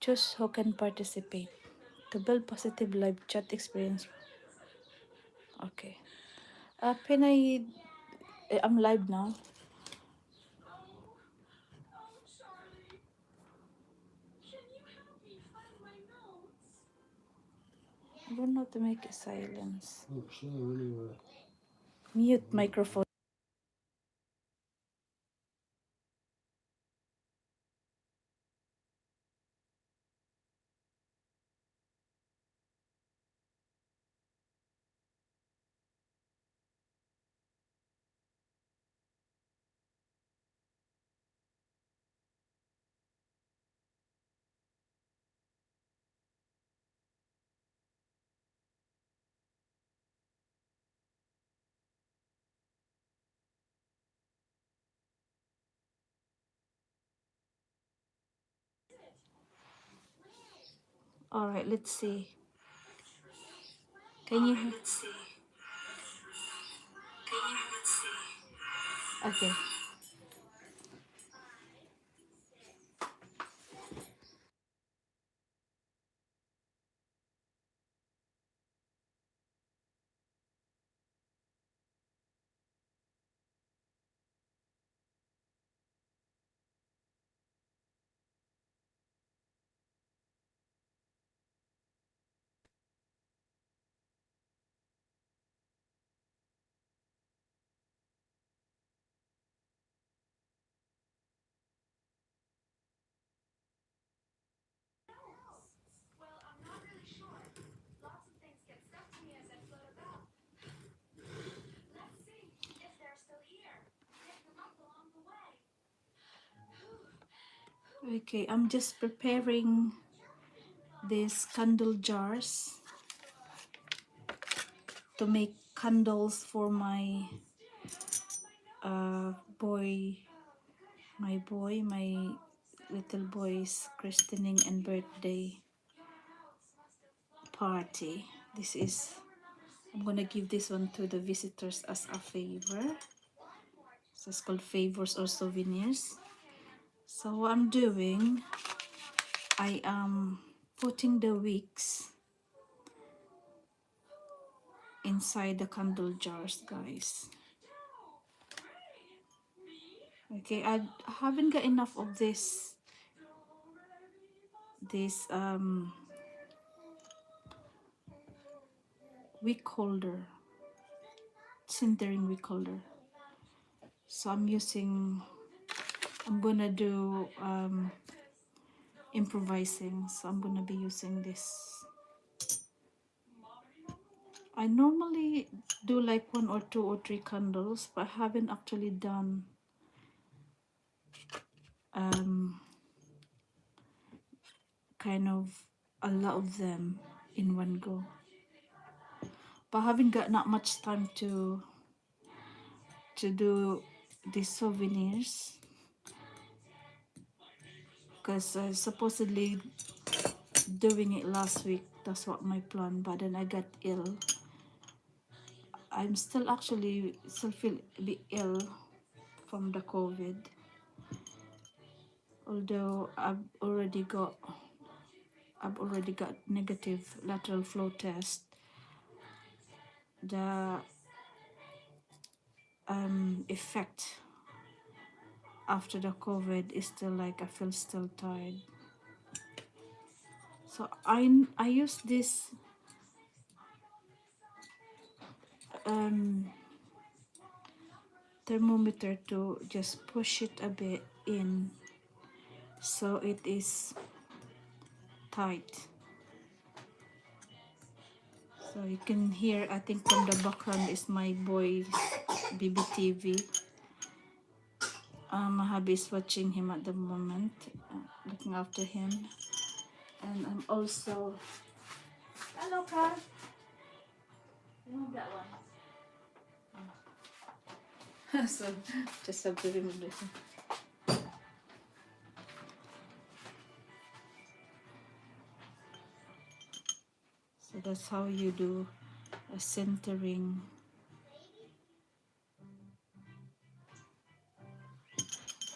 Choose who can participate to build positive live chat experience. Okay. I'm live now. I don't know how to make it silence. Mute microphone. All right, let's see. Can you hear? Okay. Okay, I'm just preparing these candle jars to make candles for my uh, boy, my little boy's christening and birthday party. This is, I'm gonna give this one to the visitors as a favor. So it's called favors or souvenirs. So what I'm doing, I am putting the wicks inside the candle jars, guys. Okay, I haven't got enough of this wick holder, centering wick holder. So I'm gonna do improvising. So I'm gonna be using this. I normally do like 1 or 2 or 3 candles, but I haven't actually done kind of a lot of them in one go. But I haven't got not much time to do these souvenirs, because supposedly doing it last week, that's what my plan, but then I got ill. I'm still feel a bit ill from the COVID, although I've already got negative lateral flow test. The effect after the COVID is still like I feel still tired. So I use this thermometer to just push it a bit in so it is tight. So you can hear, I think from the background is my boy's BBTV. My hubby is watching him at the moment, looking after him. And I'm also, hello Carl, you want that one? So just have to remove this. So that's how you do a centering.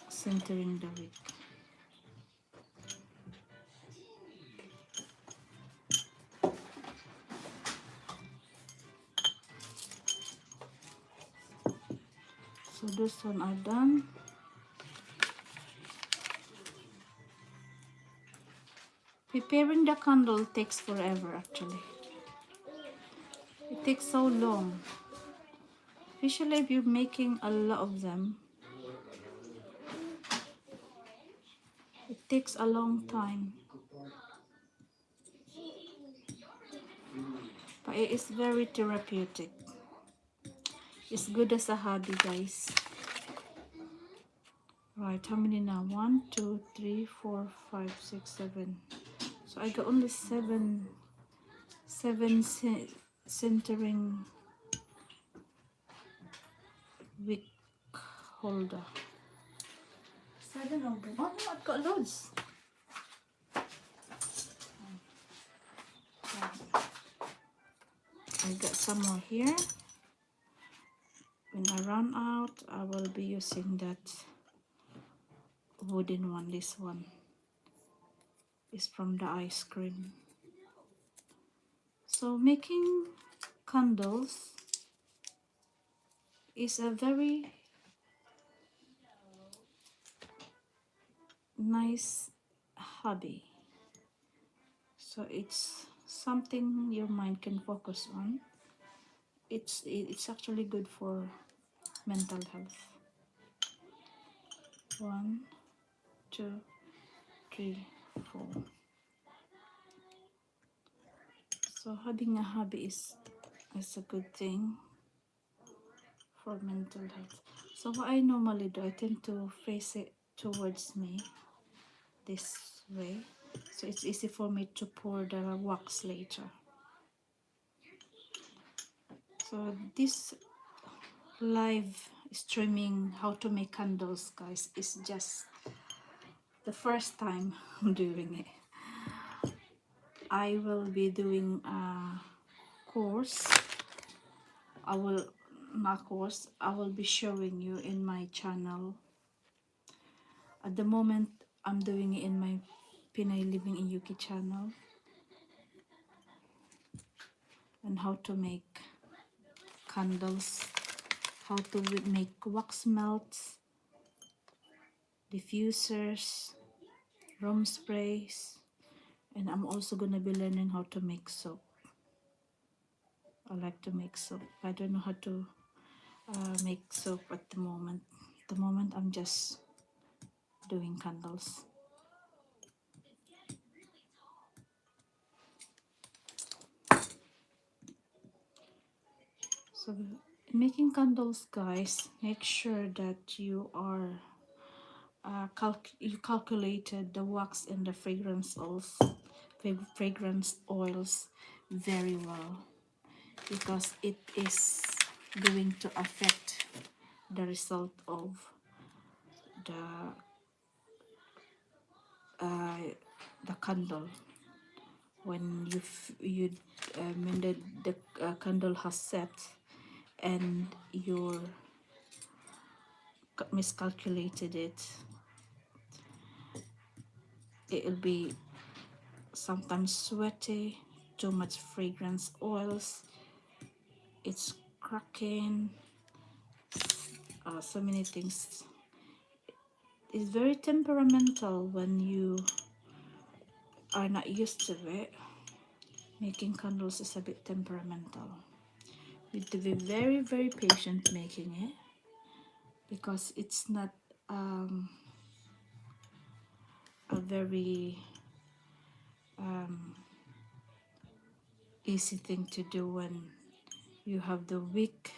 Centering the wick. So this one are done. Preparing the candle takes forever actually. It takes so long. Especially if you're making a lot of them. It takes a long time. But it is very therapeutic. It's good as a hobby, guys. Right, how many now? 1, 2, 3, 4, 5, 6, 7. So I got only seven centering wick holder. 7 of them. Oh no, I've got loads. I got some more here. When I run out, I will be using that wooden one. This one is from the ice cream. So making candles is a very nice hobby. So it's something your mind can focus on. It's actually good for mental health. 1, 2, 3, 4. So having a hobby is a good thing for mental health. So what I normally do, I tend to face it towards me this way, so it's easy for me to pour the wax later. So this live streaming how to make candles, guys, is just the first time I'm doing it. I will be doing a course. I will be showing you in my channel. At the moment, I'm doing it in my Pinay Living in UK channel, and how to make candles, how to make wax melts, diffusers, room sprays, and I'm also gonna be learning how to make soap. I like to make soap. I don't know how to make soap at the moment. At the moment, I'm just doing candles. So making candles, guys, make sure that you are you calculated the wax and the fragrance oils very well, because it is going to affect the result of the candle. When when the candle has set and you miscalculated it, it will be sometimes sweaty, too much fragrance oils, it's cracking, so many things. It's very temperamental when you are not used to it. Making candles is a bit temperamental. You have to be very, very patient making it, because it's not a very easy thing to do when you have the wick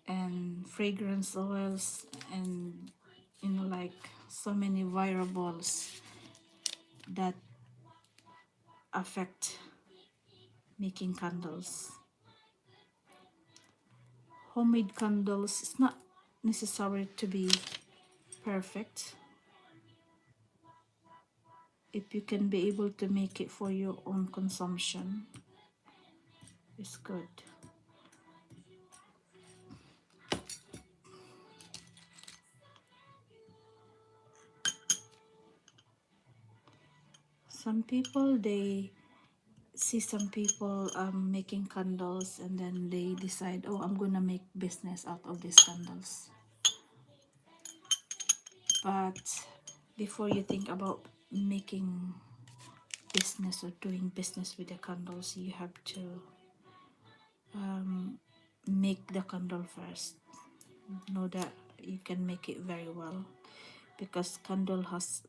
and fragrance oils and like so many variables that affect making candles. Homemade candles, it's not necessary to be perfect. If you can be able to make it for your own consumption, it's good. Some people, they see some people making candles, and then they decide, oh, I'm gonna make business out of these candles. But before you think about making business or doing business with the candles, you have to make the candle first. Know that you can make it very well, because candle has,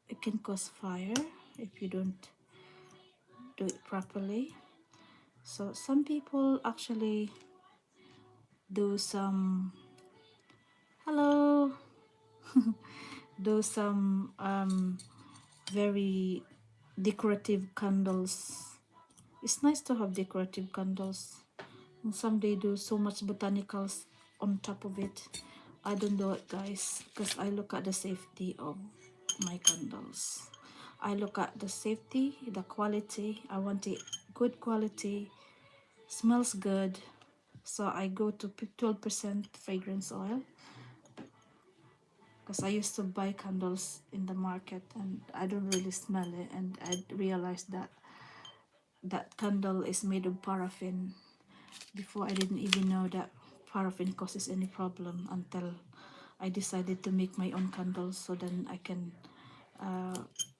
it can cause fire if you don't do it properly. So some people actually do some, hello, do some very decorative candles. It's nice to have decorative candles, and some they do so much botanicals on top of it. I don't do it, guys, because I look at the safety of my candles. I look at the safety, the quality. I want it good quality, smells good. So I go to 12% fragrance oil, because I used to buy candles in the market and I don't really smell it, and I realized that that candle is made of paraffin. Before, I didn't even know that paraffin causes any problem until I decided to make my own candles, so then I can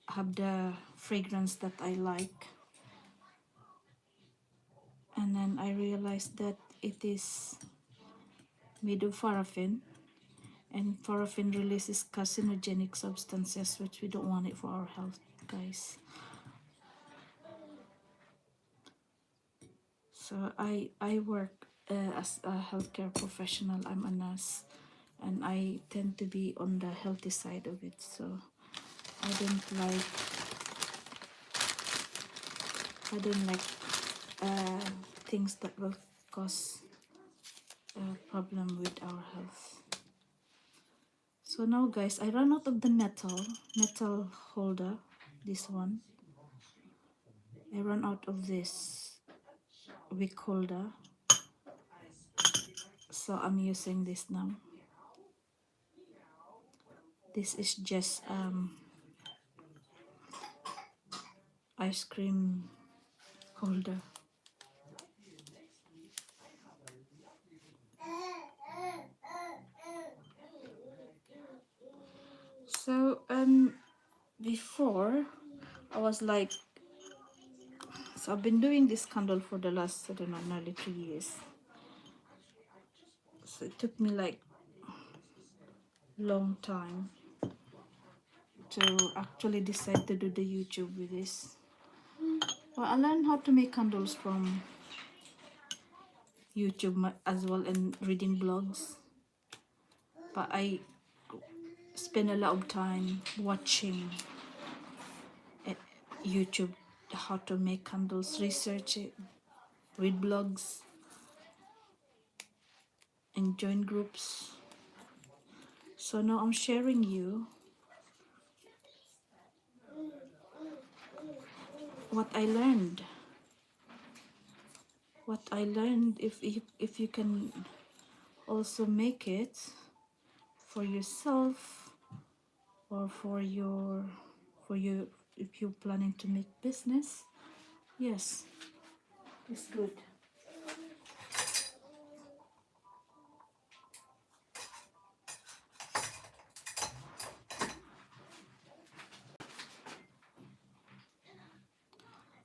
have the fragrance that I like. And then I realized that it is made of paraffin, and paraffin releases carcinogenic substances, which we don't want it for our health, guys. So I work as a healthcare professional. I'm a nurse, and I tend to be on the healthy side of it. So I don't like things that will cause a problem with our health. So now, guys, I ran out of the metal holder. This one, I ran out of this wick holder, so I'm using this now. This is just ice cream holder. So before I was like, so I've been doing this candle for the last, I don't know, nearly 3 years. So it took me like long time to actually decide to do the YouTube with this. Well, I learned how to make candles from YouTube as well, and reading blogs. But I spend a lot of time watching YouTube how to make candles, research it, read blogs, and join groups. So now I'm sharing you what I learned. What I learned, if you can also make it for yourself, or for your if you're planning to make business, yes, it's good.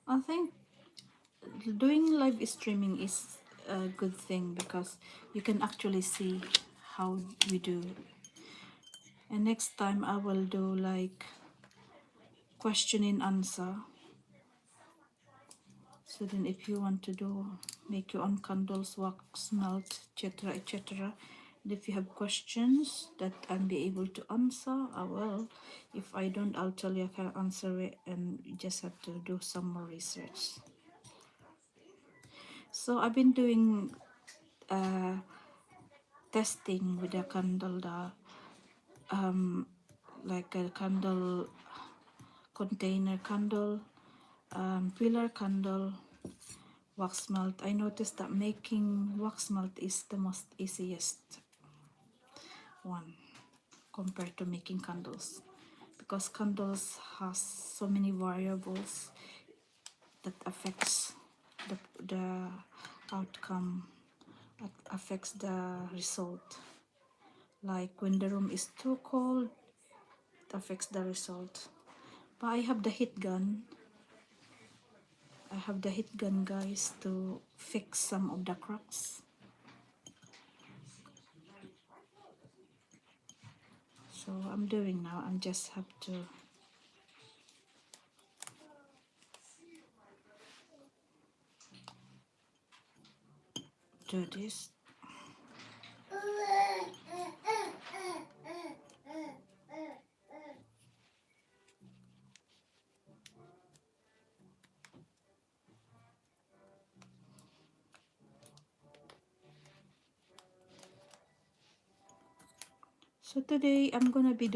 I think doing live streaming is a good thing, because you can actually see how we do it. And next time I will do like question and answer. So then if you want to do, make your own candles, wax melt, etc, etc, and if you have questions that I'll be able to answer, I will. If I don't, I'll tell you I can answer it, and you just have to do some more research. So I've been doing testing with a candle, like a candle container candle, pillar candle, wax melt. I noticed that making wax melt is the most easiest one compared to making candles, because candles has so many variables that affects the outcome, that affects the result. Like when the room is too cold, it affects the result. But I have the heat gun. I have the heat gun, guys, to fix some of the cracks. So I'm doing now. I just have to do this. So today I'm gonna be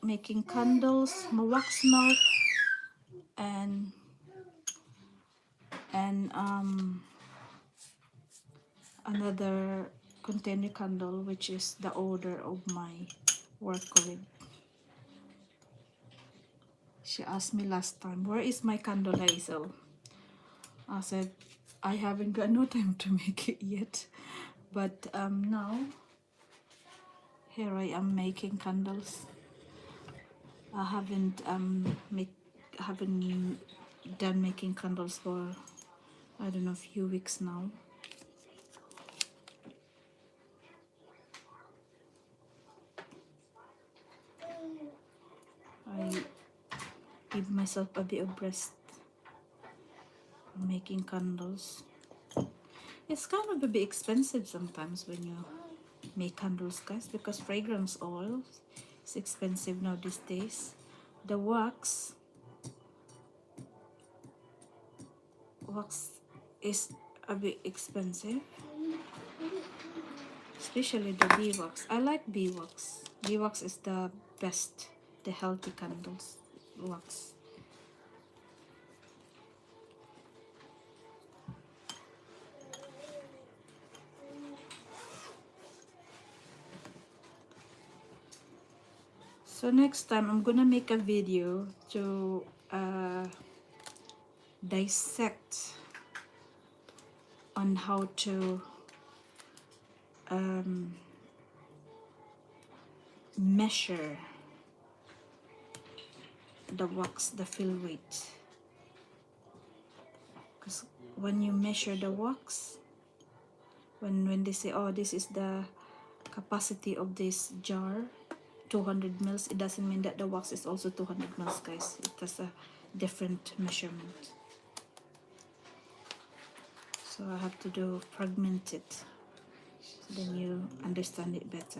making candles, my wax melt, and another container candle, which is the order of my work colleague. She asked me last time, where is my candle, Hazel? I said, I haven't got no time to make it yet. But now, here I am making candles. I haven't done making candles for, I don't know, a few weeks now. I give myself a bit of rest making candles. It's kind of a bit expensive sometimes when you make candles, guys, because fragrance oil is expensive now these days. The wax is a bit expensive, especially the bee wax. I like bee wax. Bee wax is the best, the healthy candles wax. So next time I'm gonna make a video to dissect on how to measure the wax, the fill weight. Because when you measure the wax, when they say, oh, this is the capacity of this jar, 200 mils, it doesn't mean that the wax is also 200 mils, guys. It has a different measurement. So I have to fragment it, so then you understand it better.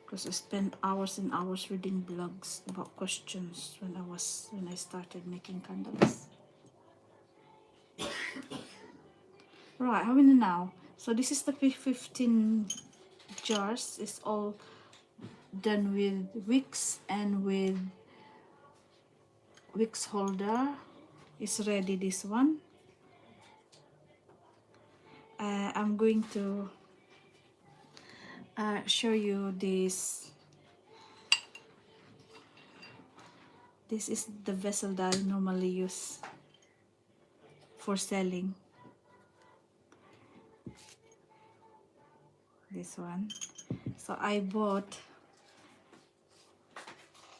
Because I spent hours and hours reading blogs about questions when I started making candles. Right, how many now? So this is the 15 jars. It's all done with wicks and with wicks holder. It's ready, this one. I'm going to show you this. This is the vessel that I normally use for selling. This one. So I bought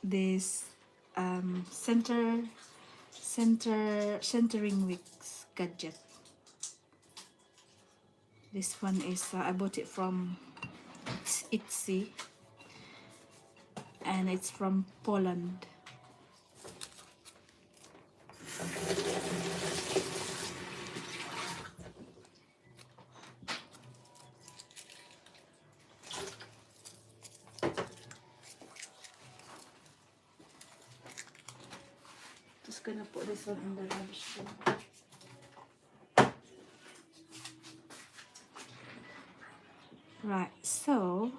this centering wicks gadget. This one is I bought it from Etsy, and it's from Poland. Just gonna put this one in the rubbish bin. Right, so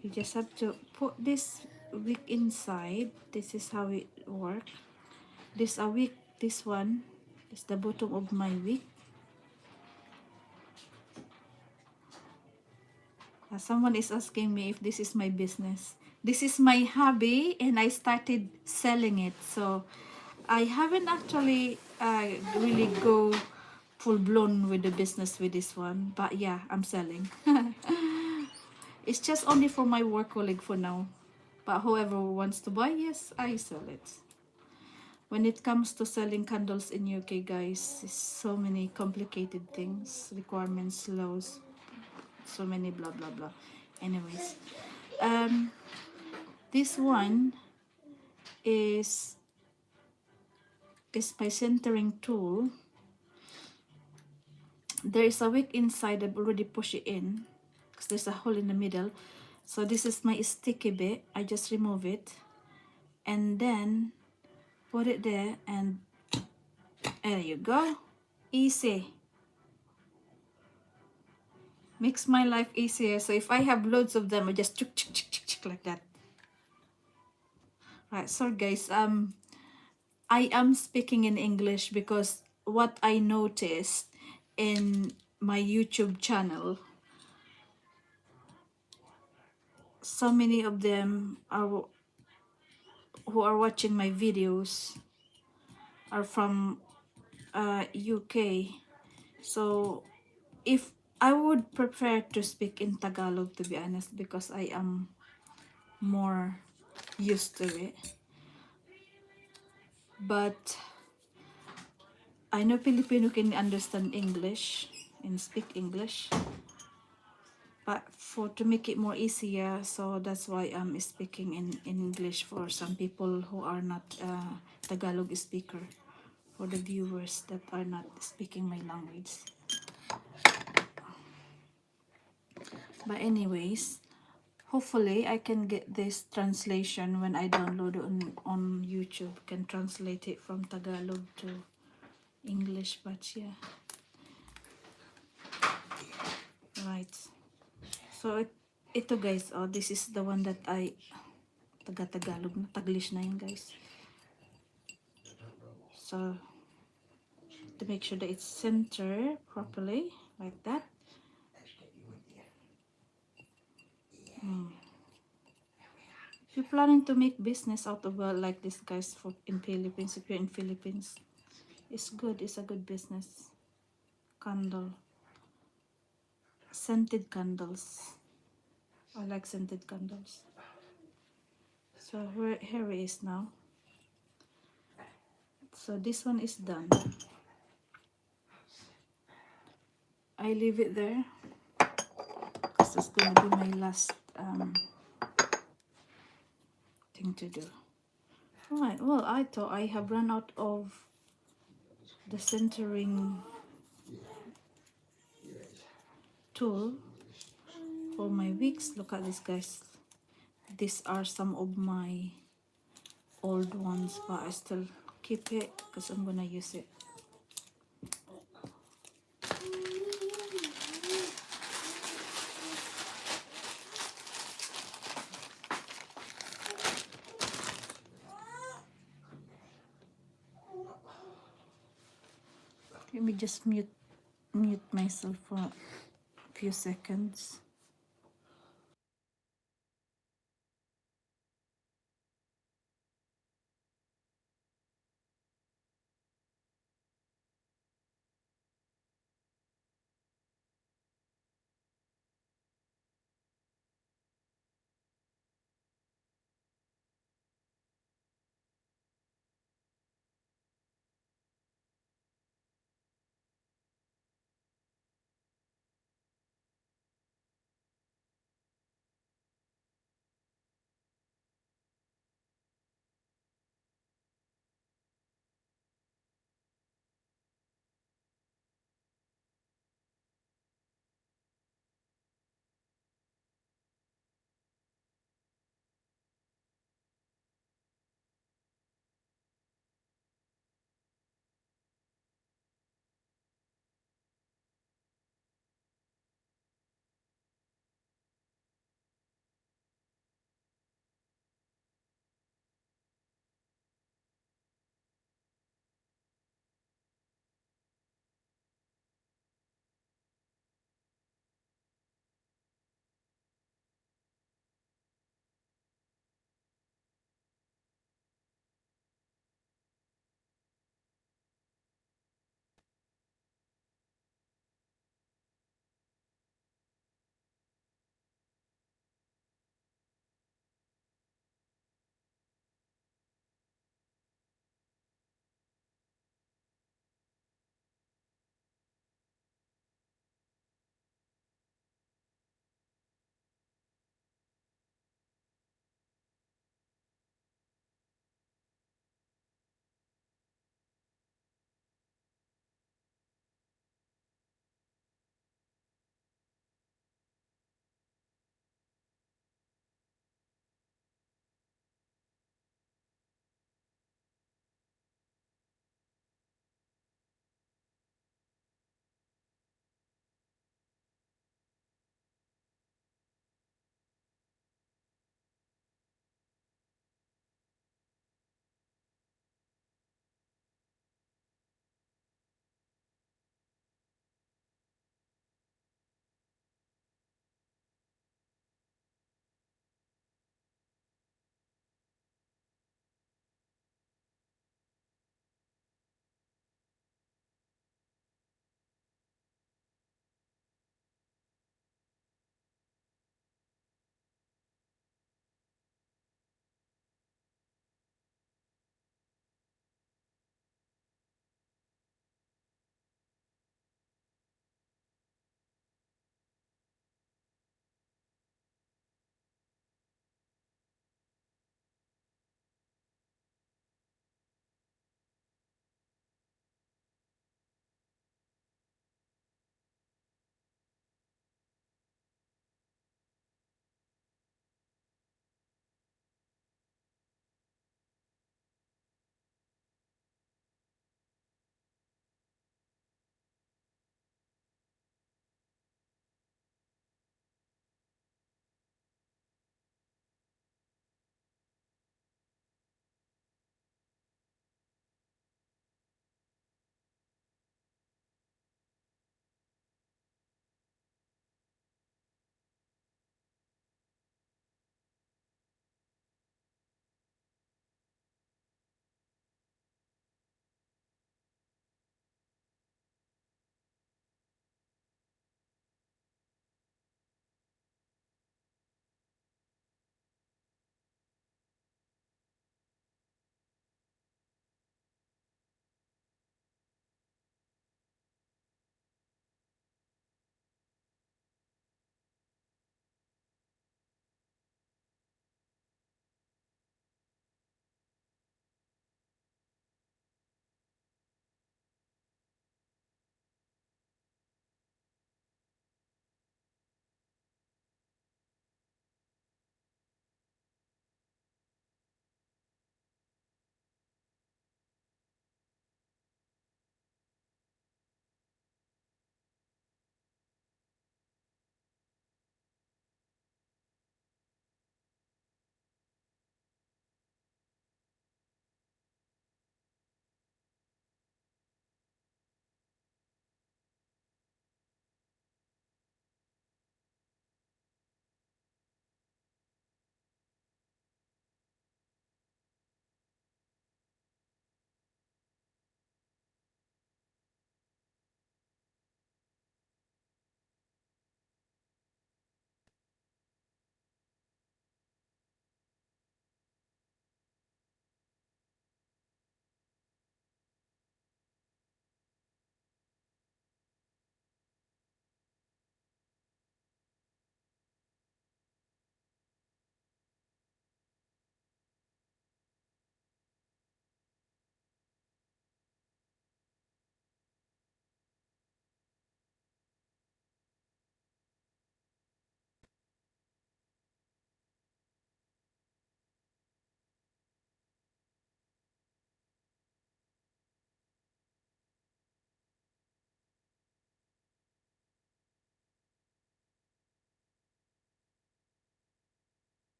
you just have to put this wick inside. This is how it works. This a wick, this one is the bottom of my wick. Someone is asking me if this is my business. This is my hobby, and I started selling it. So I haven't actually really go full blown with the business with this one, but yeah, I'm selling. It's just only for my work colleague for now, but whoever wants to buy, yes, I sell it. When it comes to selling candles in UK, guys, it's so many complicated things, requirements, laws, so many blah blah blah. Anyways, um this one is my centering tool. There is a wick inside. I've already pushed it in because there's a hole in the middle. So this is my sticky bit. I just remove it and then put it there, and there you go. Easy. Makes my life easier. So if I have loads of them, I just chick like that. Right, so guys, I am speaking in English because what I noticed in my YouTube channel, so many of them are who are watching my videos are from UK. So if I would prefer to speak in Tagalog, to be honest, because I am more used to it. But I know Filipino can understand English and speak English. But for to make it more easier, so that's why I'm speaking in English for some people who are not Tagalog speaker, for the viewers that are not speaking my language. But anyways, hopefully I can get this translation when I download it on YouTube. Can translate it from Tagalog to English, but yeah. Right. So ito guys, oh, this is the one that I Tagalog na, Taglish na yun guys. So to make sure that it's centered properly, like that. If you're planning to make business out of like this guys for in Philippines, if you're in Philippines, it's good. It's a good business. Candle, scented candles. I like scented candles. So here it is now. So this one is done. I leave it there. This is gonna be my last thing to do. Alright, well, I thought I have run out of the centering tool for my wicks. Look at this, guys. These are some of my old ones, but I still keep it because I'm gonna use it. Let me just mute myself for a few seconds.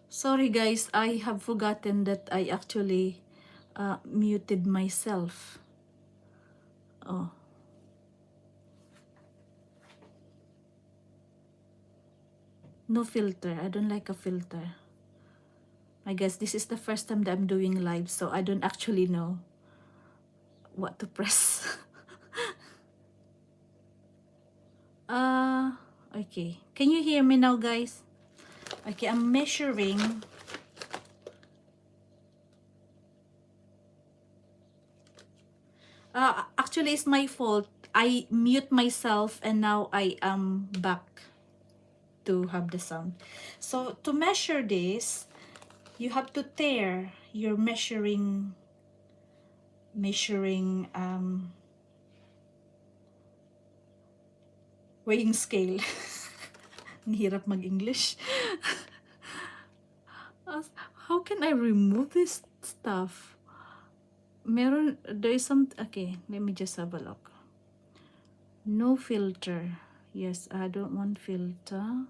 Sorry guys, I have forgotten that I actually muted myself. Oh. No filter. I don't like a filter. I guess this is the first time that I'm doing live, so I don't actually know what to press. Okay. Can you hear me now, guys? Okay, I'm measuring. Actually, it's my fault. I mute myself and now I am back to have the sound. So to measure this, you have to tear your measuring weighing scale. Ang hirap mag-English. How can I remove this stuff? There is some, okay, let me just have a look. No filter. Yes, I don't want filter.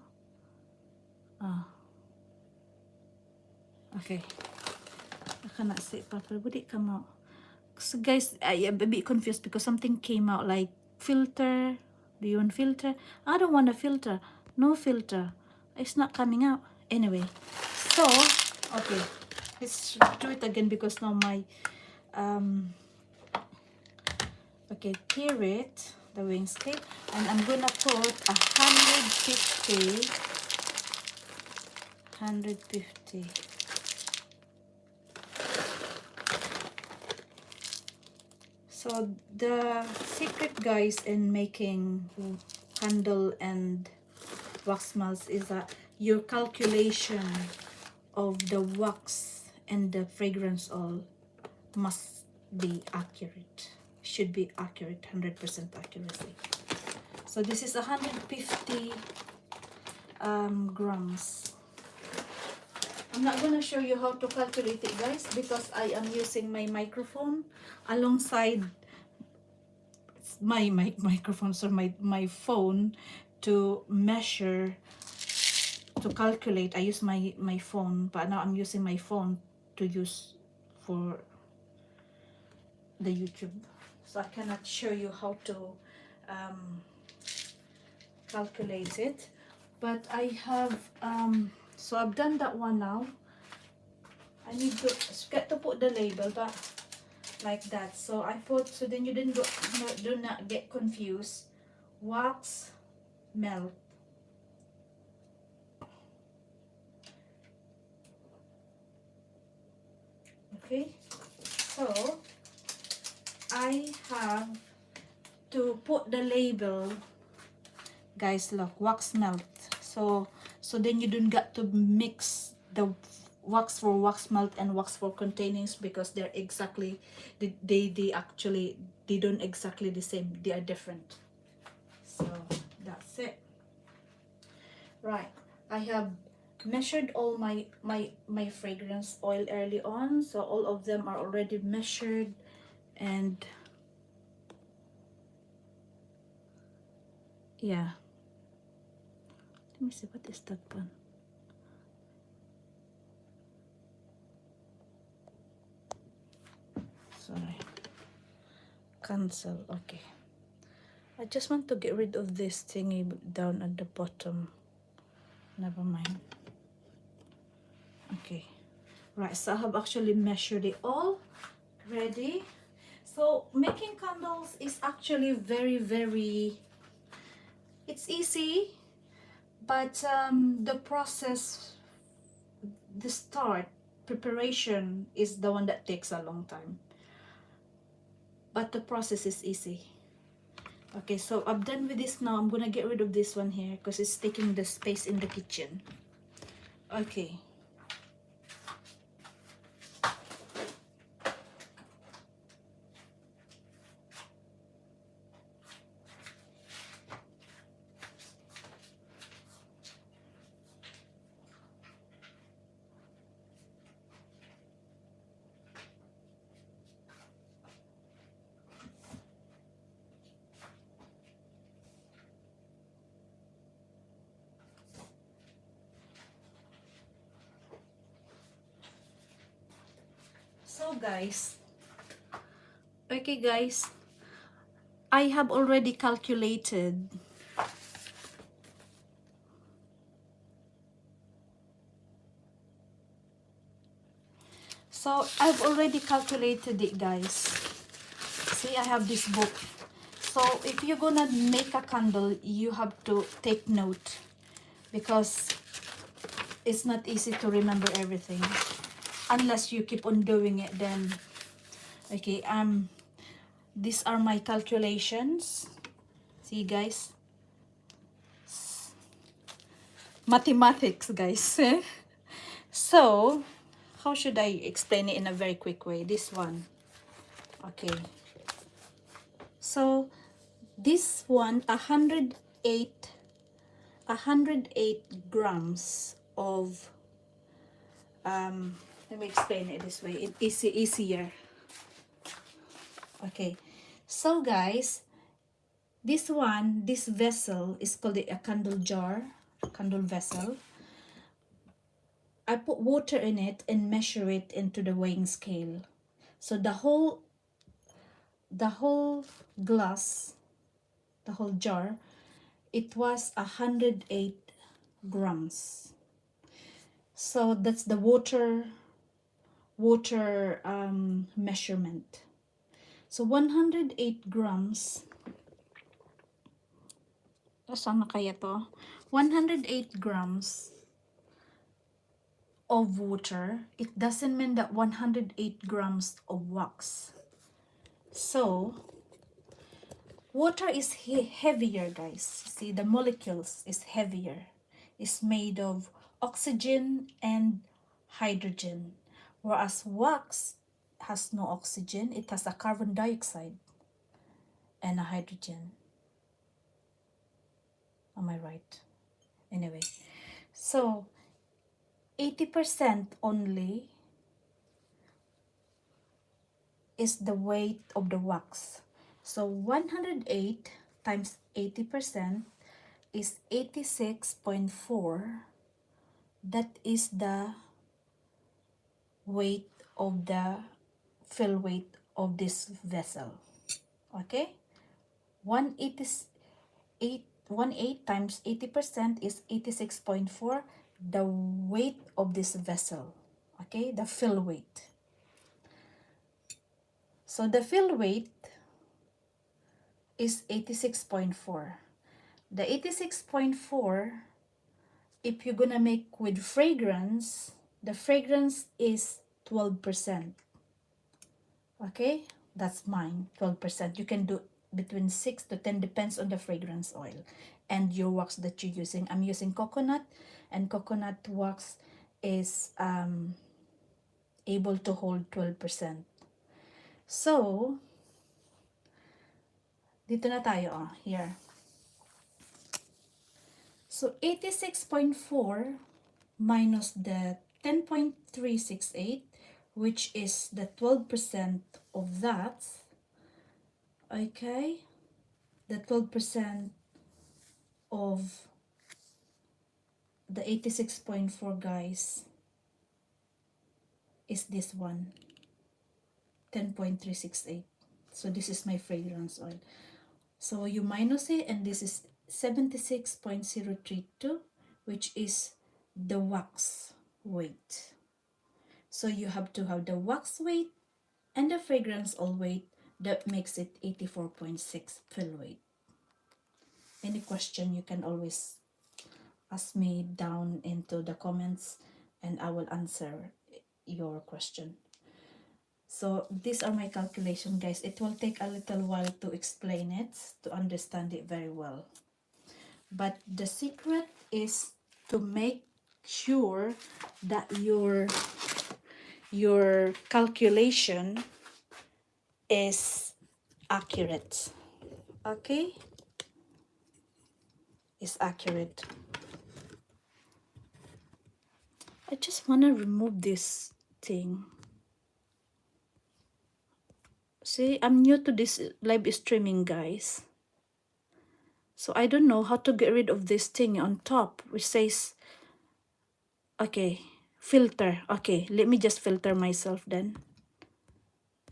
Okay. I cannot see it properly. Would it come out? So guys, I am a bit confused because something came out like filter. Do you want filter? I don't want a filter. No filter. It's not coming out. Anyway, so okay, let's do it again because now my okay, tear it, the weighing scale, and I'm gonna put 150. So the secret, guys, in making candle and wax melts is that your calculation of the wax and the fragrance oil must be accurate. Should be accurate, 100% accuracy. So this is 150 grams. I'm not gonna show you how to calculate it, guys, because I am using my microphone alongside my microphone, so my phone to measure, to calculate. I use my phone, but now I'm using my phone to use for the YouTube, so I cannot show you how to calculate it. But I have so I've done that one now. I need to get to put the label, but like that. So I put, so then you didn't go, no, do not get confused. Wax melt. Okay, so I have to put the label, guys. Look, wax melt. So then you don't get to mix the wax for wax melt and wax for containers, because they're exactly, they actually, they don't exactly the same, they are different. So that's it. Right, I have measured all my fragrance oil early on, so all of them are already measured. And yeah, let me see, what is that one? Sorry, cancel. Okay, I just want to get rid of this thingy down at the bottom. Never mind. Okay, right, so I have actually measured it all ready. So making candles is actually very, it's easy, but the process, the start preparation is the one that takes a long time, but the process is easy. Okay, so I'm done with this now. I'm gonna get rid of this one here because it's taking the space in the kitchen. Okay. So guys, okay guys, I have already calculated it, guys. See, I have this book. So if you're gonna make a candle, you have to take note, because it's not easy to remember everything unless you keep on doing it. Then okay, these are my calculations. See guys, mathematics guys. So how should I explain it in a very quick way? This one, okay, so this one, 108 grams of let me explain it this way, it is easier. Okay, so guys, this vessel is called a candle jar, candle vessel. I put water in it and measure it into the weighing scale. So the whole glass, the whole jar, it was 108 grams. So that's the water measurement. So 108 grams. Saan na kaya to? 108 grams of water. It doesn't mean that 108 grams of wax. So water is heavier, guys. See, the molecules is heavier. It's made of oxygen and hydrogen, whereas wax has no oxygen. It has a carbon dioxide and a hydrogen. Am I right? Anyway, so 80% only is the weight of the wax. So 108 times 80% is 86.4. That is the weight of the fill weight of this vessel. Okay? 108 times 80% is 86.4, the weight of this vessel. Okay? The fill weight. So the fill weight is 86.4. The 86.4, if you're gonna make with fragrance, the fragrance is 12%. Okay, that's mine, 12%. You can do between 6 to 10, depends on the fragrance oil and your wax that you're using. I'm using coconut, and coconut wax is able to hold 12%. So dito na tayo, here. So 86.4 minus the 10.368, which is the 12% of that. Okay, the 12% of the 86.4, guys, is this one, 10.368. So this is my fragrance oil. So you minus it, and this is 76.032, which is the wax weight. So you have to have the wax weight and the fragrance oil weight. That makes it 84.6 fill weight. Any question, you can always ask me down into the comments and I will answer your question. So these are my calculation, guys. It will take a little while to explain it, to understand it very well. But the secret is to make sure that your calculation is accurate. Okay? Is accurate. I just want to remove this thing. See, I'm new to this live streaming, guys. So I don't know how to get rid of this thing on top, which says, okay, filter. Okay, let me just filter myself then.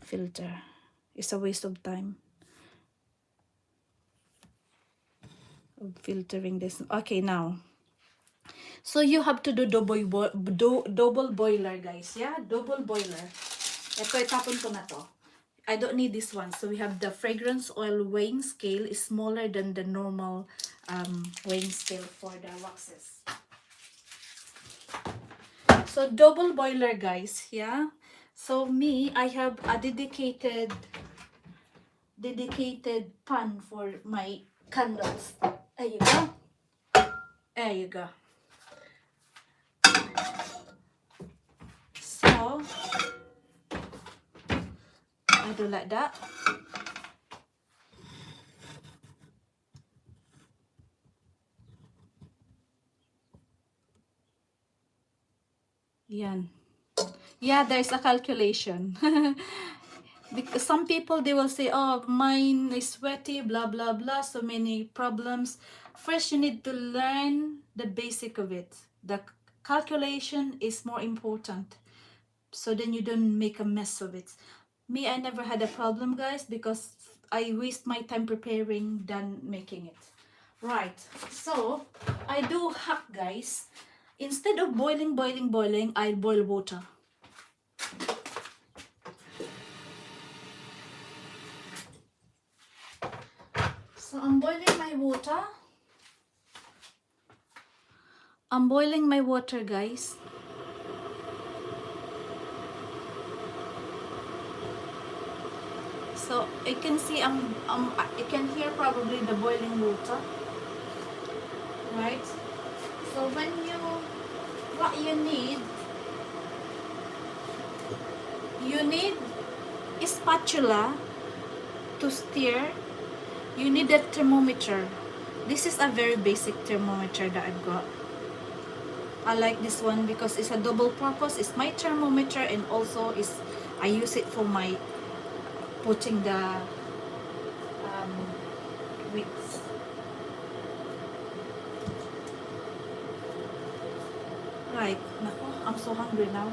filter. It's a waste of time of filtering this. Okay, now. So you have to do double boiler, guys. Yeah, double boiler. Ito, itapon ko na to. I don't need this one. So we have the fragrance oil weighing scale is smaller than the normal weighing scale for the waxes. So double boiler, guys. Yeah. So me, I have a dedicated pan for my candles. There you go. There you go. So I do like that. Yan. Yeah, there's a calculation. Because some people, they will say, oh, mine is sweaty, blah blah blah, so many problems. First, you need to learn the basic of it. The calculation is more important, so then you don't make a mess of it. Me, I never had a problem, guys, because I waste my time preparing than making it. Right, so I do hack, guys. Instead of boiling, I boil water. So I'm boiling my water. I'm boiling my water, guys. So you can see you can hear probably the boiling water, right? So what you need a spatula to stir. You need a thermometer. This is a very basic thermometer that I've got. I like this one because it's a double purpose. It's my thermometer, and also I use it for my putting the wicks. Right, nako, I'm so hungry now.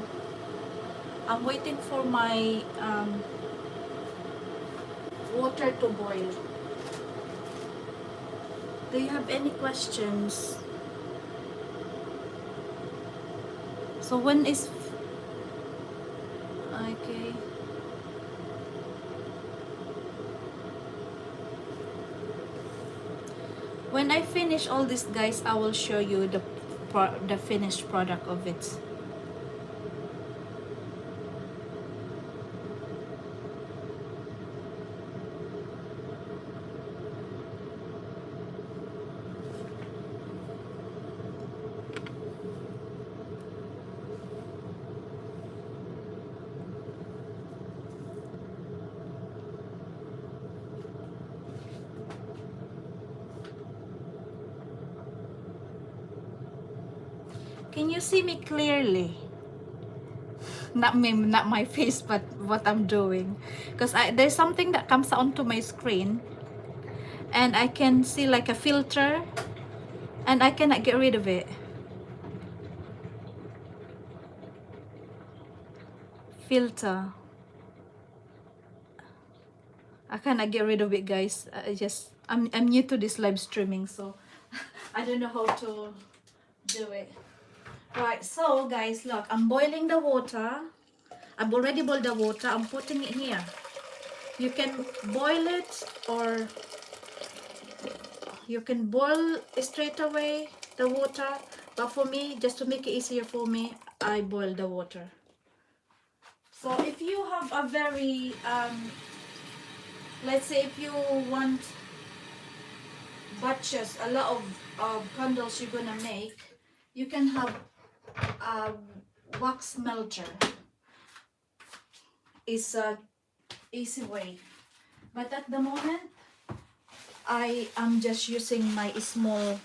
I'm waiting for my water to boil. Do you have any questions? So when is okay? When I finish all this, guys, I will show you the finished product of it. Can you see me clearly? Not my face, but what I'm doing. Because there's something that comes onto my screen, and I can see like a filter, and I cannot get rid of it. Filter. I cannot get rid of it, guys. I'm new to this live streaming, so I don't know how to do it. Right, so guys, look, I'm boiling the water. I've already boiled the water. I'm putting it here. You can boil it, or you can boil straight away the water, but for me, just to make it easier for me, I boil the water. So if you have a very let's say if you want batches, a lot of candles you're gonna make, you can have a wax melter. It's a easy way, but at the moment I am just using my small,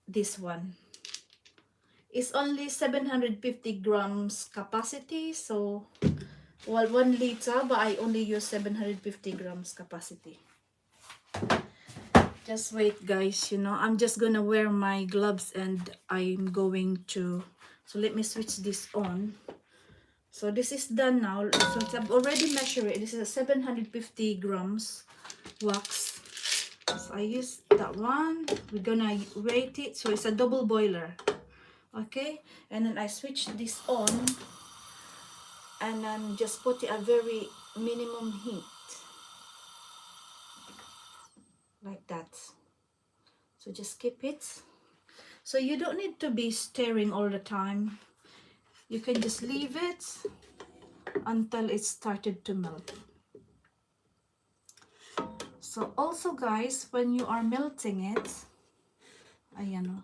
this one. It's only 750 grams capacity, so well, 1 liter, but I only use 750 grams capacity. Just wait, guys, I'm just gonna wear my gloves, and I'm going to, so let me switch this on. So this is done now. So I've already measured it. This is a 750 grams wax. So I use that one. We're gonna weight it. So it's a double boiler. Okay, and then I switch this on and then just put it at very minimum heat like that. So just keep it. So you don't need to be stirring all the time. You can just leave it until it started to melt. So also guys, when you are melting it, ayan,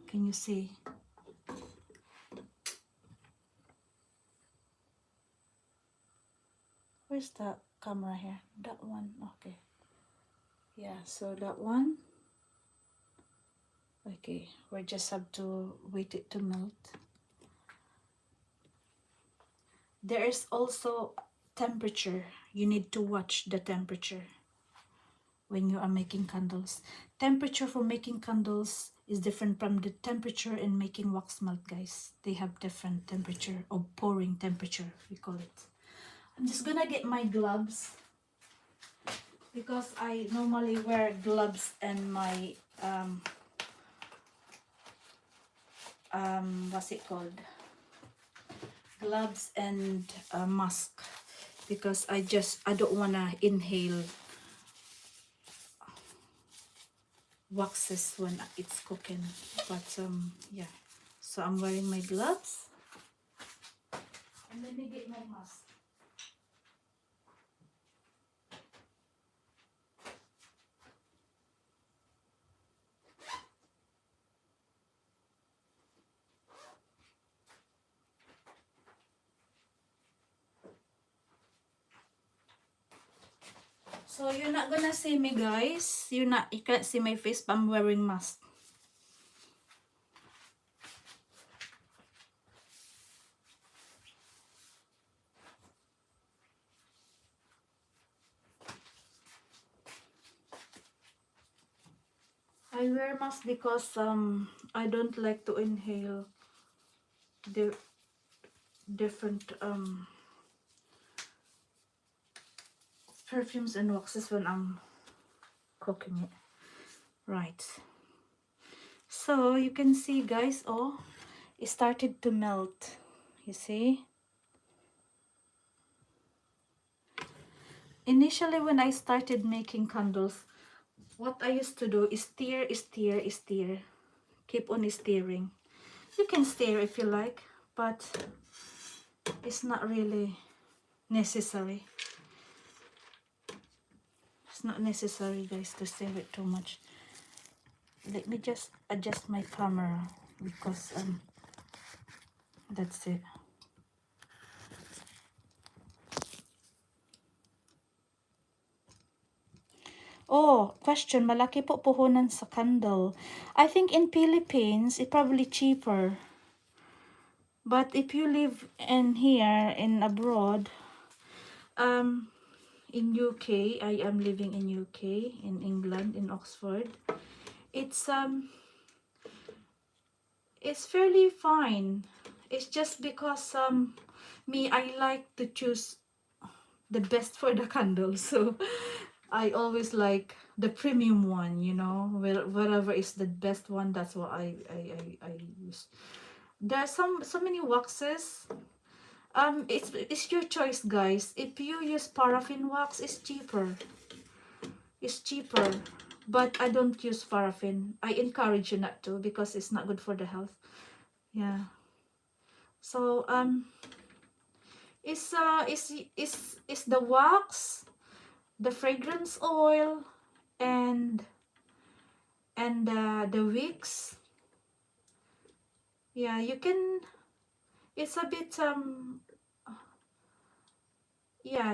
can you see? Where's the camera here? That one, okay. Yeah, so that one. Okay, we just have to wait it to melt. There is also temperature. You need to watch the temperature when you are making candles. Temperature for making candles is different from the temperature in making wax melt, guys. They have different temperature, or pouring temperature, we call it. I'm just gonna get my gloves because I normally wear gloves and my what's it called? Gloves and mask, because I don't wanna inhale waxes when it's cooking. But yeah, so I'm wearing my gloves and let me get my mask. So you're not gonna see me, guys. You can't see my face, but I'm wearing mask. I wear mask because I don't like to inhale the different perfumes and waxes when I'm cooking it. Right. So you can see, guys, oh, it started to melt. You see? Initially, when I started making candles, what I used to do is stir, stir, stir. Keep on stirring. You can stir if you like, but it's not really necessary. It's not necessary, guys, to stir it too much. Let me just adjust my camera because that's it. Oh, question, malaki po puhunan sa candle. I think in Philippines, it's probably cheaper. But if you live in here, in abroad, in UK, I am living in UK, in England, in Oxford. It's fairly fine. It's just because me, I like to choose the best for the candle, so I always like the premium one, you know, whatever is the best one, that's what I use. There's so many waxes. It's your choice, guys. If you use paraffin wax, it's cheaper. It's cheaper, but I don't use paraffin. I encourage you not to because it's not good for the health. Yeah. So it's the wax, the fragrance oil, and the wicks. Yeah, you can. It's a bit yeah,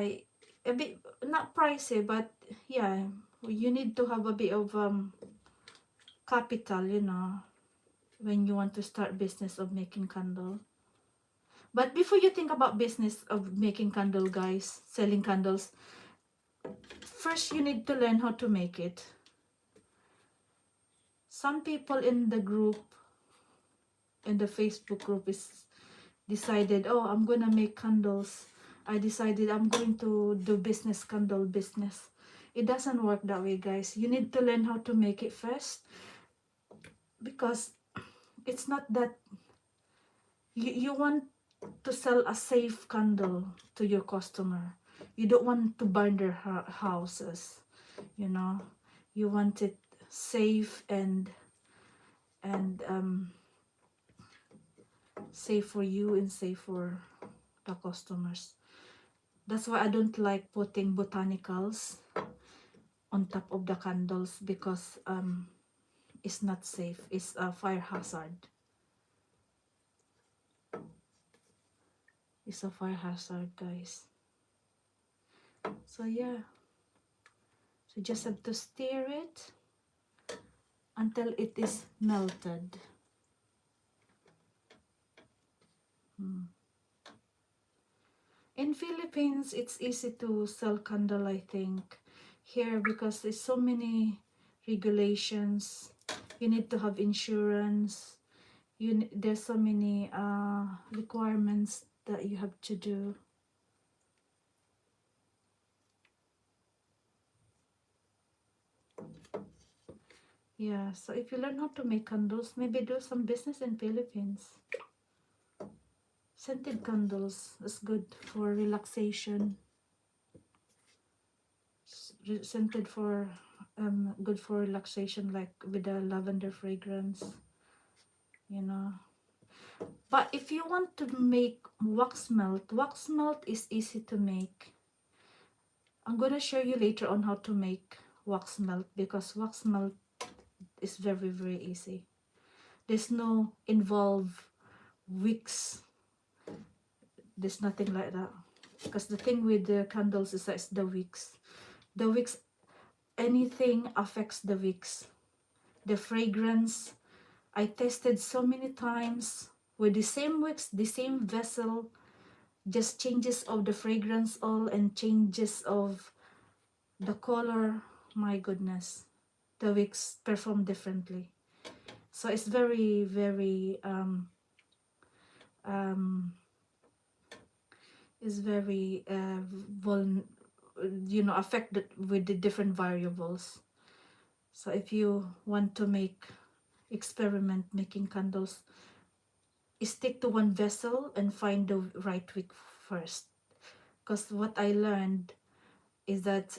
a bit not pricey, but yeah, you need to have a bit of capital, you know, when you want to start business of making candle. But before you think about business of making candle, guys, selling candles, first you need to learn how to make it. Some people in the group, in the Facebook group, decided, oh, I'm gonna make candles. I decided I'm going to do business, candle business. It doesn't work that way, guys. You need to learn how to make it first, because it's not that you want to sell a safe candle to your customer. You don't want to burn their houses, you know. You want it safe and safe for you and safe for the customers. That's why I don't like putting botanicals on top of the candles, because it's not safe. It's a fire hazard. It's a fire hazard, guys. So yeah, so just have to stir it until it is melted. In Philippines, it's easy to sell candle, I think. Here, because there's so many regulations. You need to have insurance. There's so many requirements that you have to do. Yeah, so if you learn how to make candles, maybe do some business in Philippines. Scented candles is good for relaxation. Scented for good for relaxation, like with a lavender fragrance, you know. But if you want to make wax melt is easy to make. I'm gonna show you later on how to make wax melt, because wax melt is very, very easy. There's no involve wicks. There's nothing like that, because the thing with the candles is that it's the wicks. The wicks, anything affects the wicks. The fragrance, I tested so many times with the same wicks, the same vessel, just changes of the fragrance all and changes of the color. My goodness, the wicks perform differently. So it's very, very is very affected with the different variables. So if you want to experiment making candles, stick to one vessel and find the right wick first. Because what I learned is that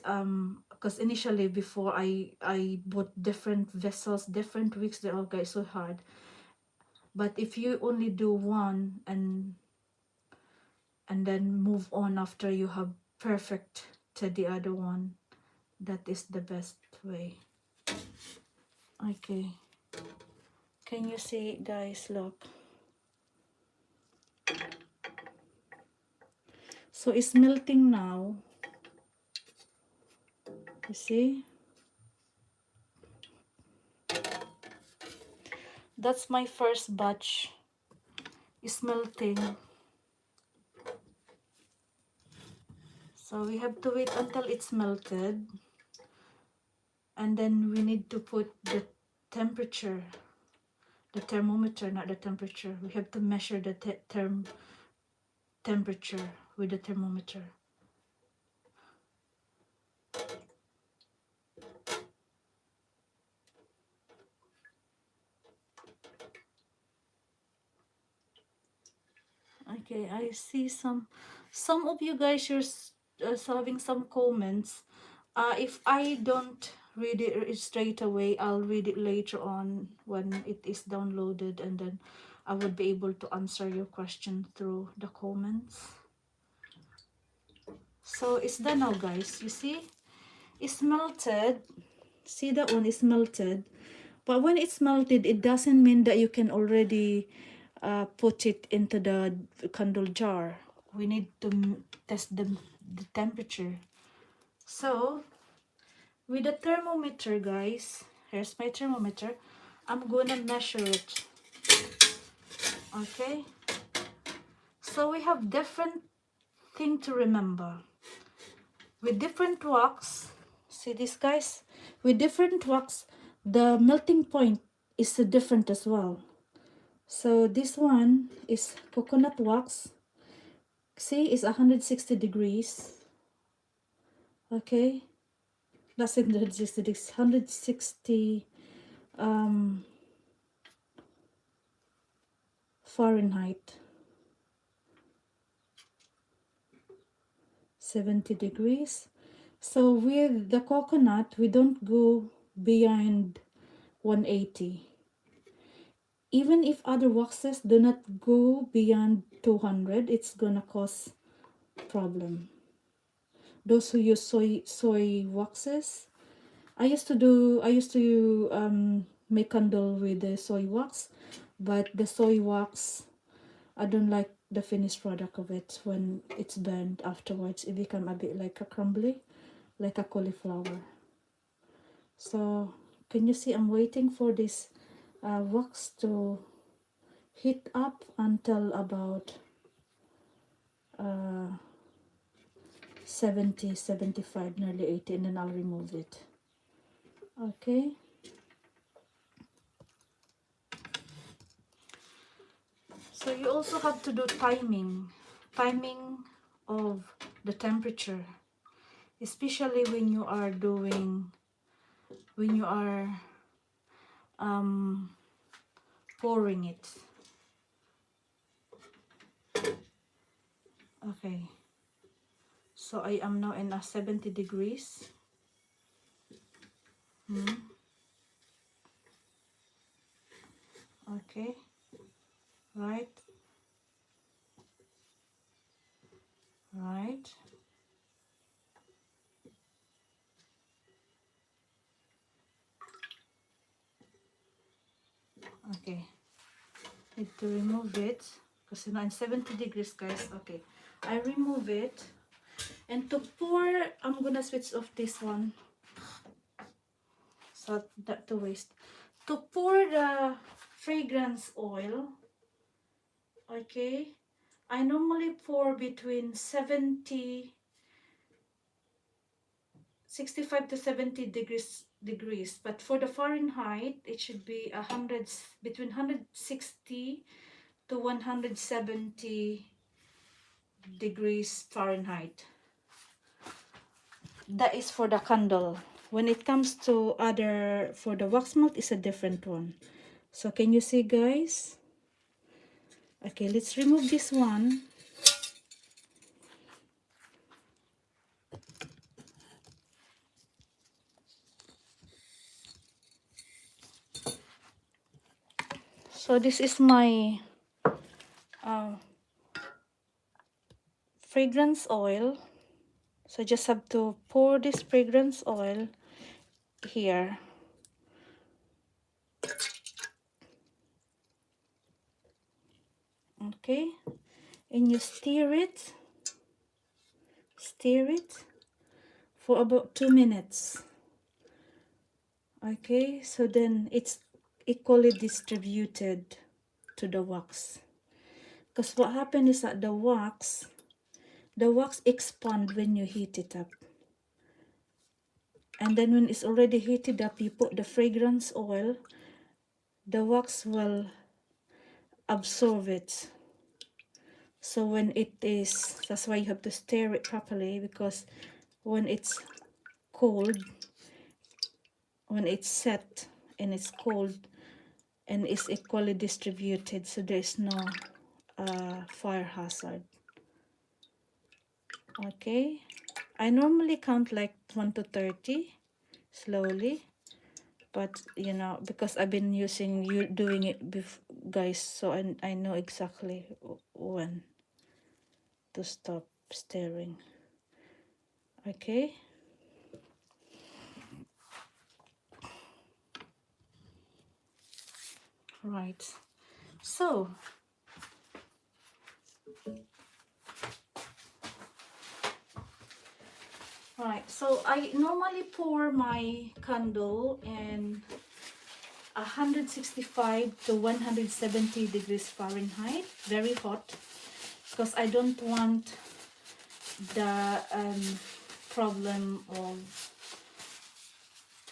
because initially before I bought different vessels, different wicks, they all get so hard. But if you only do one and then move on after you have perfect to the other one, that is the best way. Okay, can you see it, guys? Look, so it's melting now. You see, that's my first batch. It's melting. So we have to wait until it's melted, and then we need to put the temperature, the thermometer, not the temperature. We have to measure the temperature with the thermometer. Okay, I see some of you guys are having some comments. If I don't read it straight away, I'll read it later on when it is downloaded, and then I would be able to answer your question through the comments. So it's done now, guys. You see, it's melted. See, that one is melted. But when it's melted, it doesn't mean that you can already put it into the candle jar. We need to test the temperature. So with the thermometer, guys, here's my thermometer. I'm gonna measure it. Okay, so we have different thing to remember. With different wax, see this, guys, with different wax, the melting point is different as well. So this one is coconut wax. See, it's 160 degrees. Okay, that's 160 degrees, 160 Fahrenheit, 70 degrees. So with the coconut, we don't go beyond 180. Even if other waxes do not go beyond 200, it's gonna cause problem. Those who use soy waxes, I used to make candle with the soy wax, but the soy wax, I don't like the finished product of it. When it's burned afterwards, it become a bit like a crumbly, like a cauliflower. So can you see, I'm waiting for this wax to heat up until about 70, 75, nearly 80, and then I'll remove it. Okay. So you also have to do timing of the temperature, especially when you are pouring it. Okay, so I am now in a 70 degrees. Okay, right. Okay, need to remove it because I'm 70 degrees, guys. Okay, I remove it, and to pour, I'm gonna switch off this one so that to waste. To pour the fragrance oil, okay, I normally pour between 65 to 70 degrees, but for the Fahrenheit it should be between 160 to 170 degrees Fahrenheit. That is for the candle. When it comes to for the wax melt, it's a different one. So can you see, guys? Okay, let's remove this one. So this is my fragrance oil. So I just have to pour this fragrance oil here. Okay, and you stir it for about 2 minutes. Okay, so then it's equally distributed to the wax, because what happens is that the wax expand when you heat it up, and then when it's already heated up, you put the fragrance oil, the wax will absorb it. So when it is, that's why you have to stir it properly, because when it's cold, when it's set and it's cold and it's equally distributed, so there's no fire hazard. Okay, I normally count like 1 to 30 slowly, but you know, because I've been doing it before, guys, so I know exactly when to stop stirring. Okay, right. So so I normally pour my candle in 165 to 170 degrees Fahrenheit, very hot, because I don't want the problem of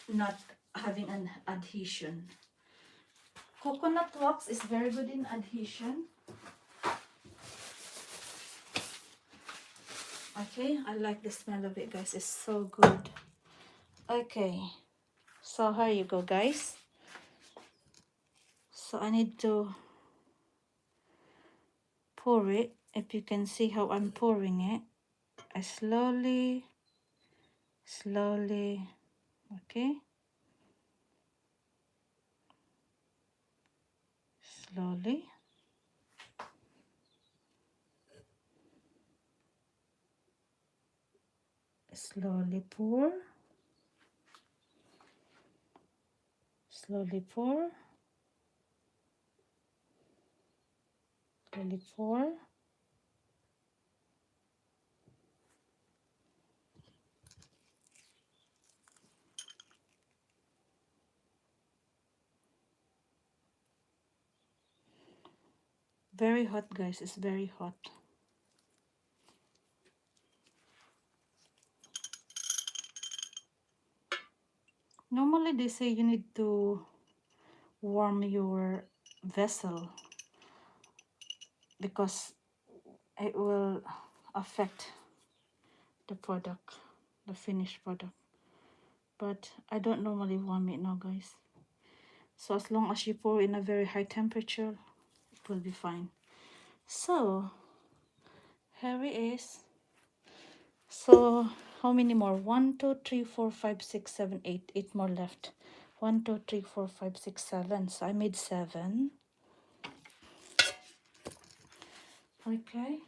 not having an adhesion. Coconut wax is very good in adhesion. Okay, I like the smell of it, guys. It's so good. Okay, so here you go, guys. So I need to pour it. If you can see how I'm pouring it, I slowly, okay, slowly. Slowly pour, slowly pour, slowly pour. Very hot, guys. It's very hot. Normally they say you need to warm your vessel because it will affect the product, the finished product. But I don't normally warm it now, guys. So as long as you pour in a very high temperature, it will be fine. So here it is. So how many more? 1, 2, 3, 4, 5, 6, 7, 8. 8 more left. 1, 2, 3, 4, 5, 6, 7. So I made 7. Okay.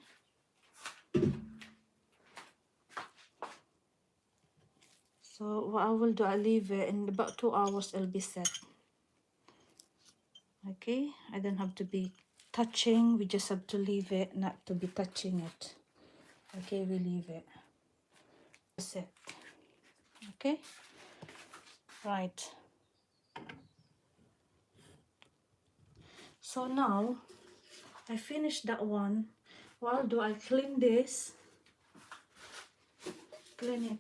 So what I will do, I leave it in about 2 hours. It'll be set. Okay. I don't have to be touching. We just have to leave it, not to be touching it. Okay. We leave it. Set. Okay. Right. So now I finished that one. What I'll do, I clean this. Clean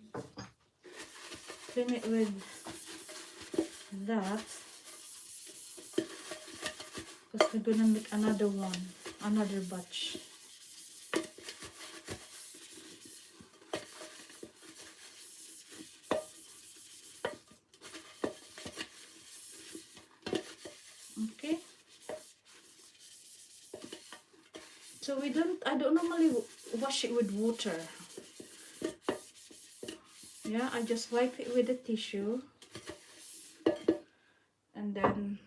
it with that, because we're gonna make another one, another batch. Okay, so I don't normally wash it with water. Yeah, I just wipe it with a tissue and then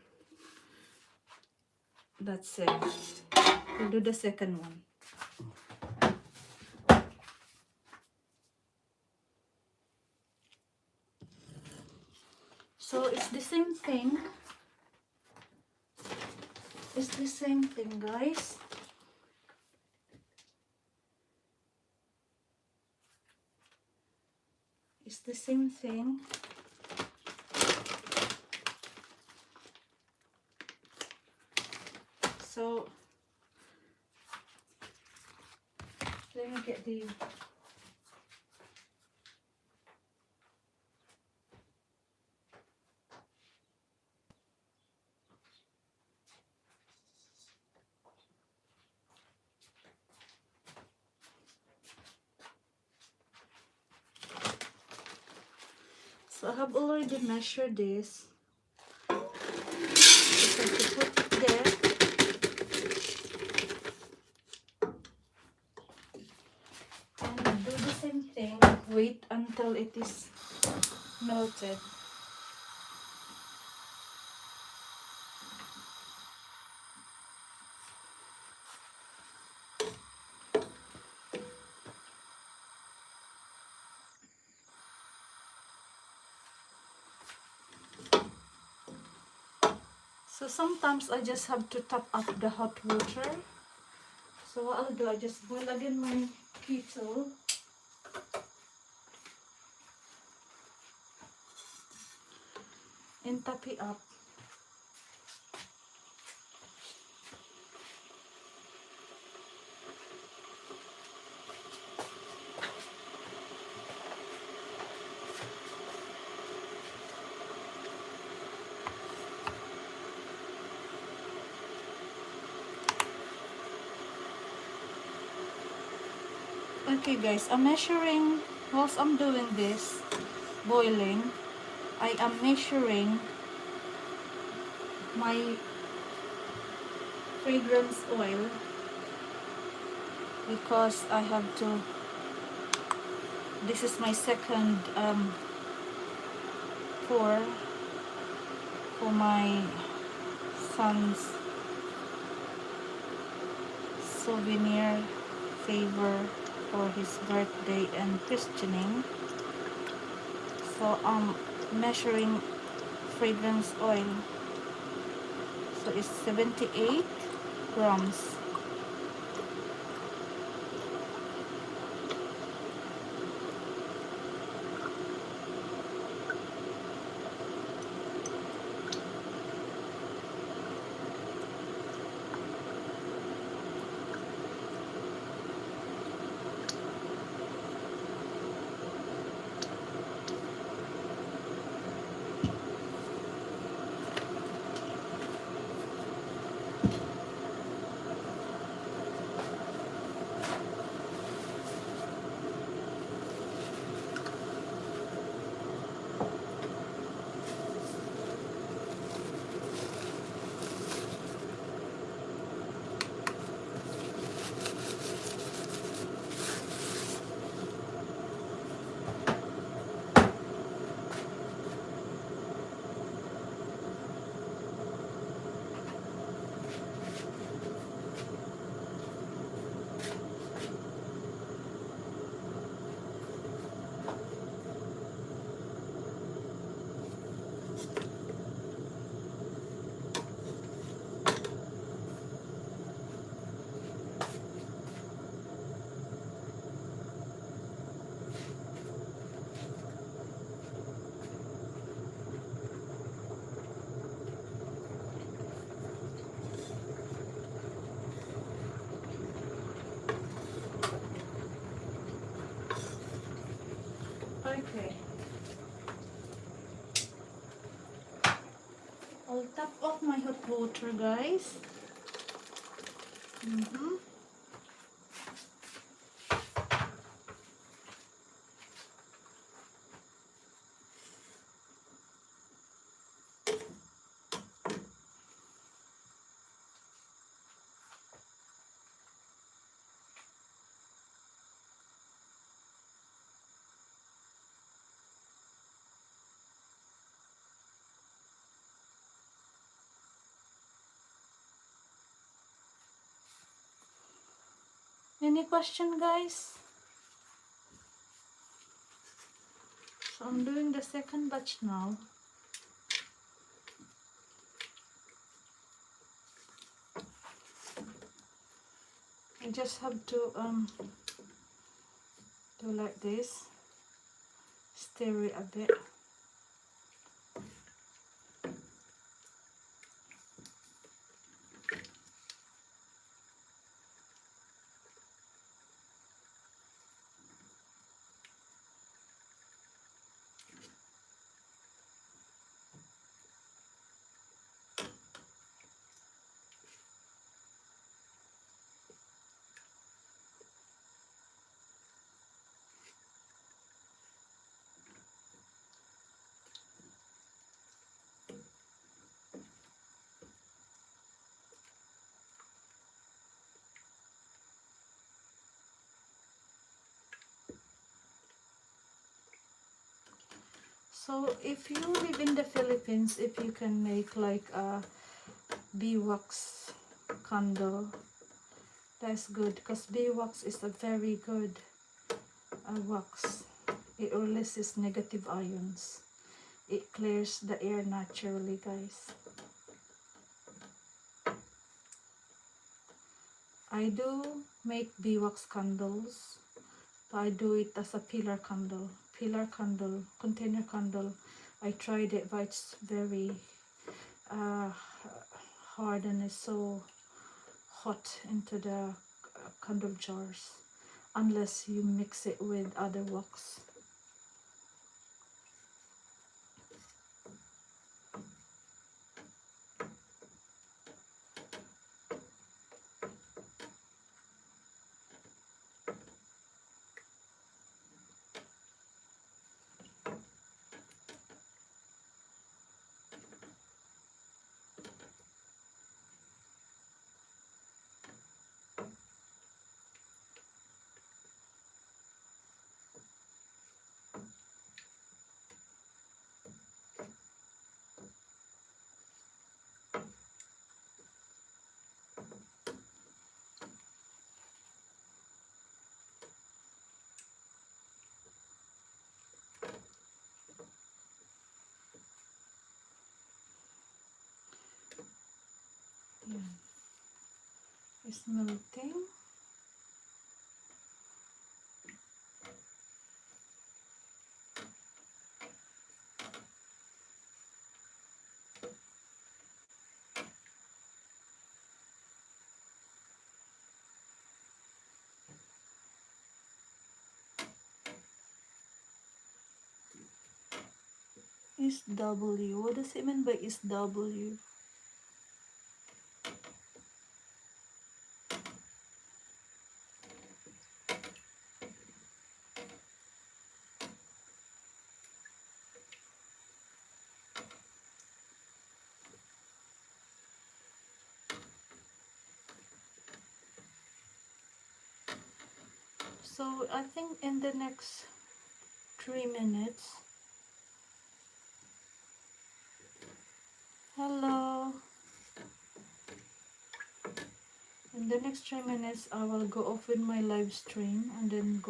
that's it. We'll do the second one. So it's the same thing. It's the same thing, guys. It's the same thing. So let me get the so I have already measured this. Just have to put it there. And do the same thing. Wait until it is melted. So sometimes I just have to top up the hot water. So what I'll do, I just boil again my kettle. And top it up. Okay guys, I'm measuring, whilst I'm doing this, boiling, I am measuring my fragrance oil because I have to, this is my second pour for my son's souvenir favor for his birthday and christening. So I'm measuring fragrance oil. So it's 78 grams. Okay. I'll tap off my hot water, guys. Any question, guys? So I'm doing the second batch now. I just have to do like this, stir it a bit. So if you live in the Philippines, if you can make like a beeswax candle, that's good, because beeswax is a very good wax. It releases negative ions. It clears the air naturally, guys. I do make beeswax candles, but I do it as a pillar candle, container candle. I tried it, but it's very hard and it's so hot into the candle jars, unless you mix it with other wax. is melting. Is W. What does it mean by is W? So I think in the next 3 minutes. Hello. In the next 3 minutes, I will go off with my live stream and then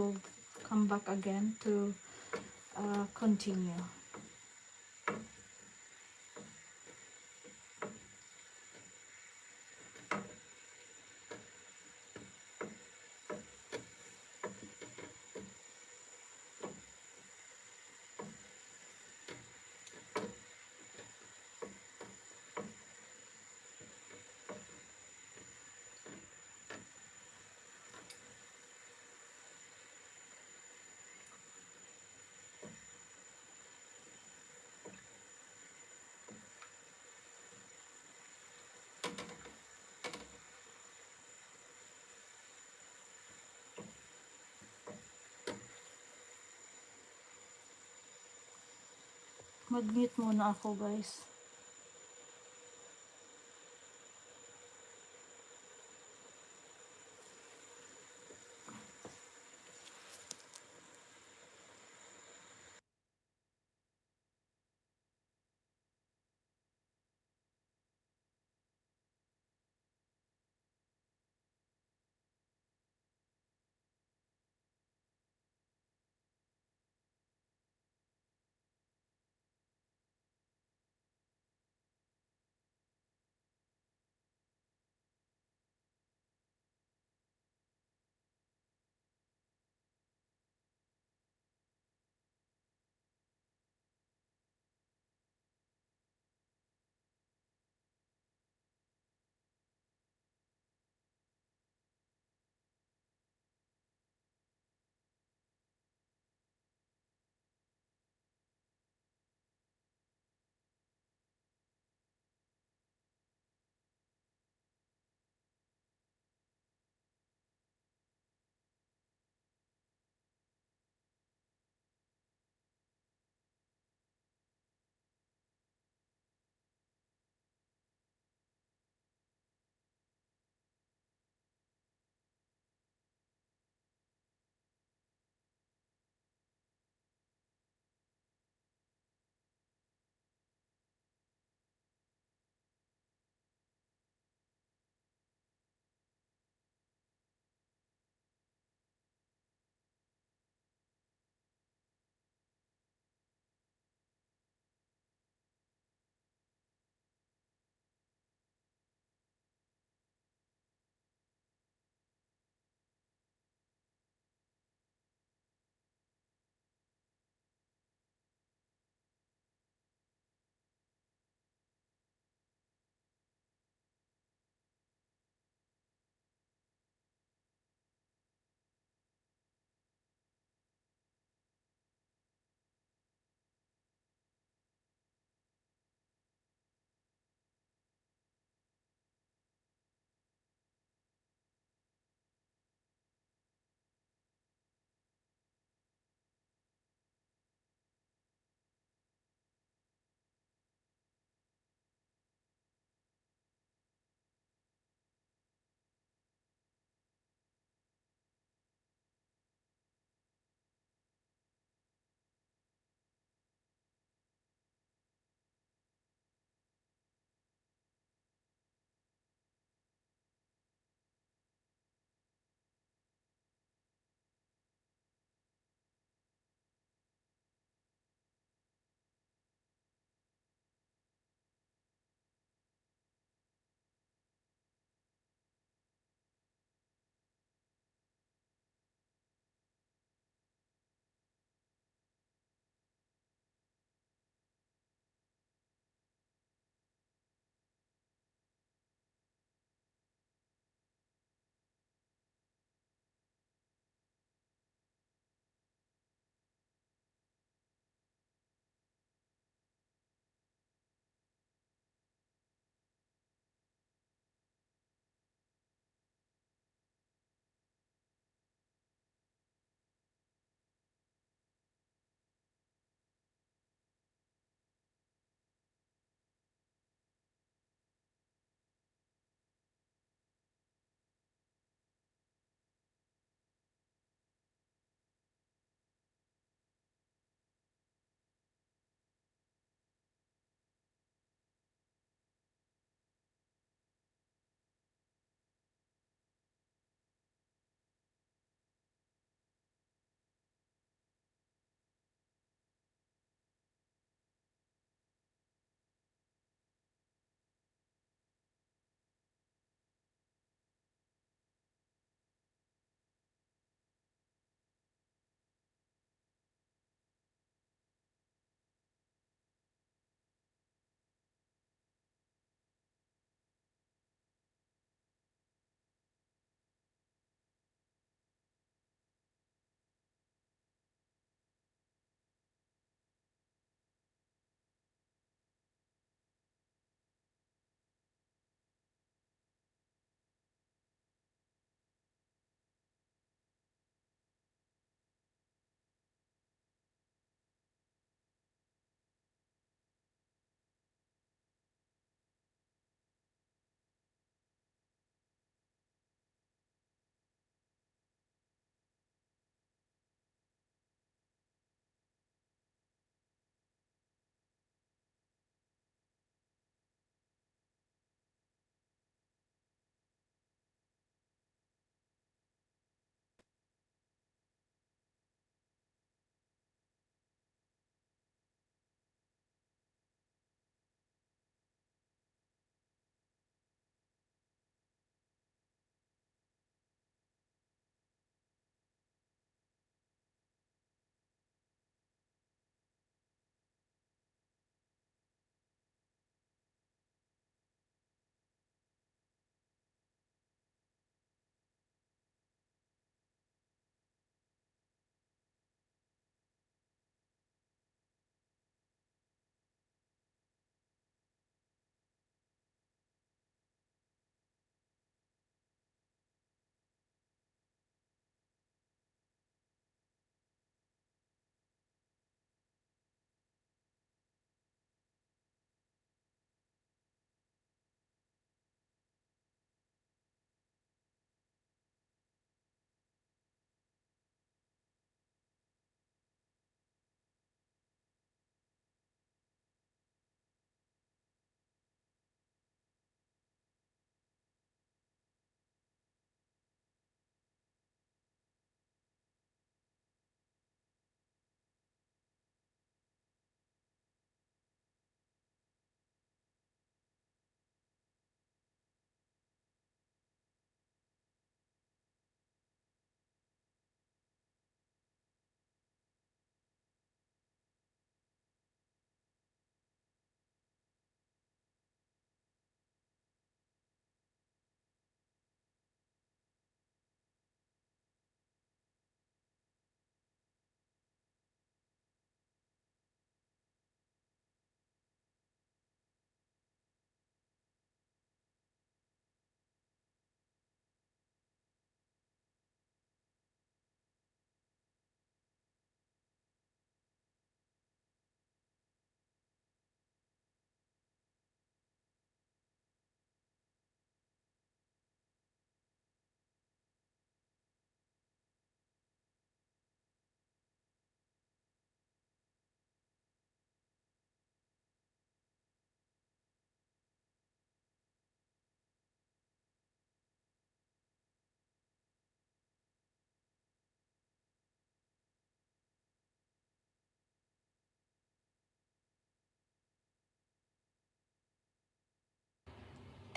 come back again to continue. Mag-mute muna ako, guys.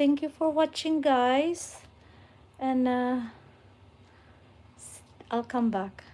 thank you for watching, guys, and I'll come back.